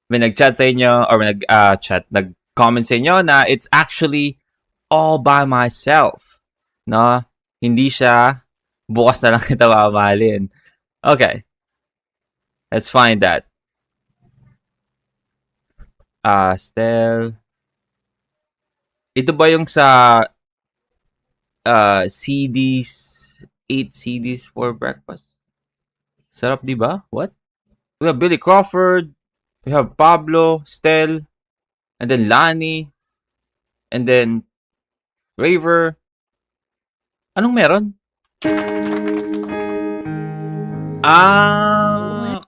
may nag-chat sa inyo or may nag-comment sa inyo na it's actually all by myself. No? Hindi siya bukas na lang kita mamahalin. Okay. Let's find that. Stel. Ito ba yung sa CDs, 8 CDs for breakfast? Sarap, di ba? What? We have Billy Crawford, we have Pablo, Stel, and then Lani, and then Raver. Anong meron?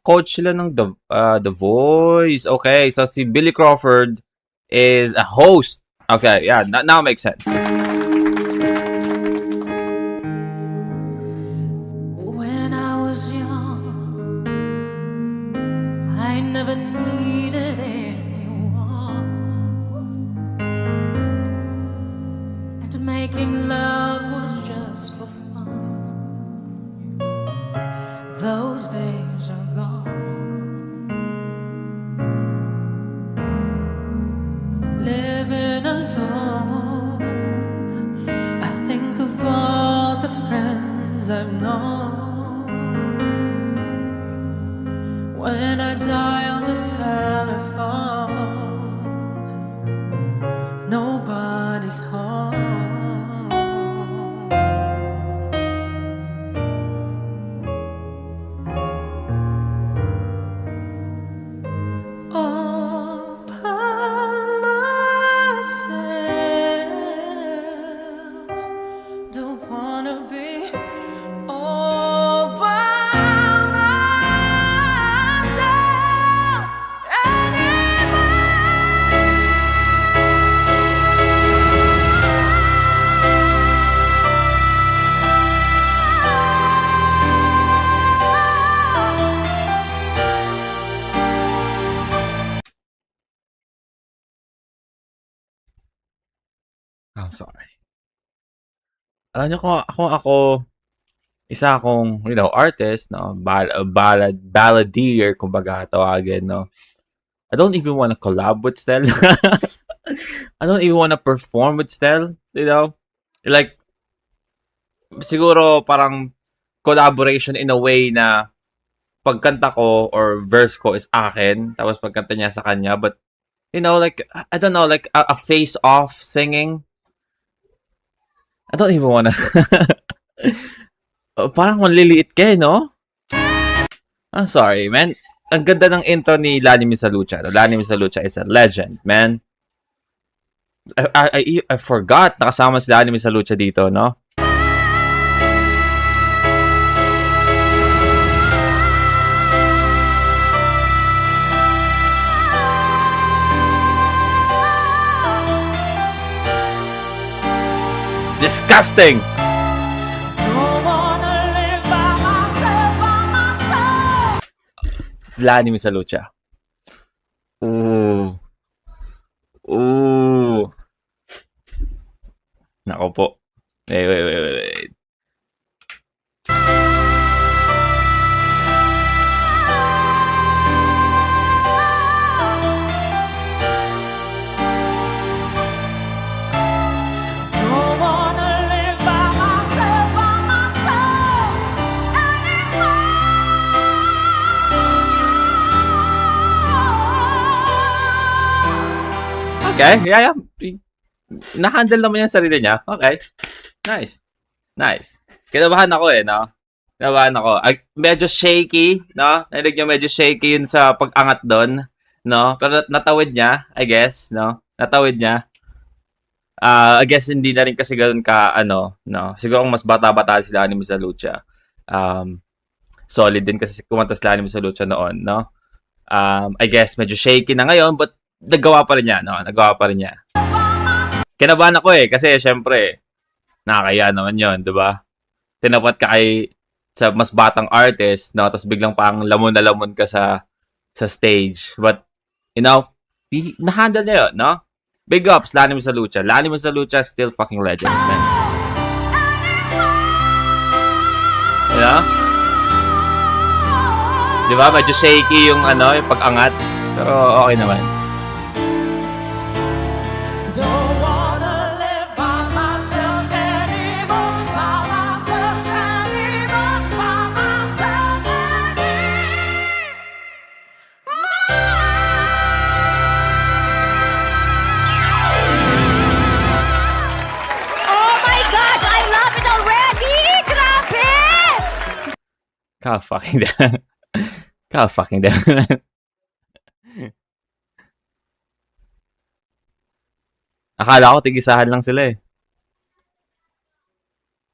Coach sila ng The Voice. Okay, so si Billy Crawford is a host. Okay, yeah, now it makes sense. When I was young, I never needed anyone, and making love was just for fun. Those days are gone. Living alone, I think of all the friends I've known. When I dial the telephone, nobody's home. All by myself, don't wanna be all by myself I'm sorry. Alam niyo kung ako, isa akong, artist, no? Balladeer, kumbaga tawagin, no? I don't even want to collab with Stel. I don't even want to perform with Stel, Like, siguro parang collaboration in a way na pagkanta ko or verse ko is akin, tapos pagkanta niya sa kanya, but, like, I don't know, like a face-off singing. I don't even wanna. Parang manliliit ka, no? I'm sorry, man. Ang ganda ng intro ni Lani Misalucha. Lani Misalucha is a legend, man. I forgot nakasama si Lani Misalucha dito, no? Disgusting! Don't wanna live by myself. Lani Misalucha. Ooh. Nako po. Wait. Don't wanna live by myself anymore. Okay, yeah. Na-handle naman yung sarili niya. Okay. Nice. Kinabahan ako no? Kinabahan ako. Medyo shaky, no? Narinig niyo medyo shaky yun sa pag-angat doon, no? Pero natawid niya, I guess, no? Natawid niya. I guess hindi na rin kasi ganoon ka, no? Siguro kung mas bata-bata sila ni Misalucha. Solid din kasi kumanta sila ni Misalucha noon, no? I guess medyo shaky na ngayon, but nagawa pa rin niya, no? Nagawa pa rin niya. Kinabahan ako kasi syempre, nakakaya naman yon, di ba? Tinapat ka sa mas batang artist, no? Tapos biglang pang lamon na lamon ka sa stage. But, na-handle niya yun, no? Big ups, Lani Misalucha. Lani Misalucha still fucking legends, man. Di ba? Medyo shaky yung yung pag-angat. Pero okay naman. Don't wanna live by myself anymore, by myself anymore, by myself Oh my gosh, I love it already! Grabe! Ka-fucking damn. Ka-fucking damn. Akala ko tigisahan lang sila eh.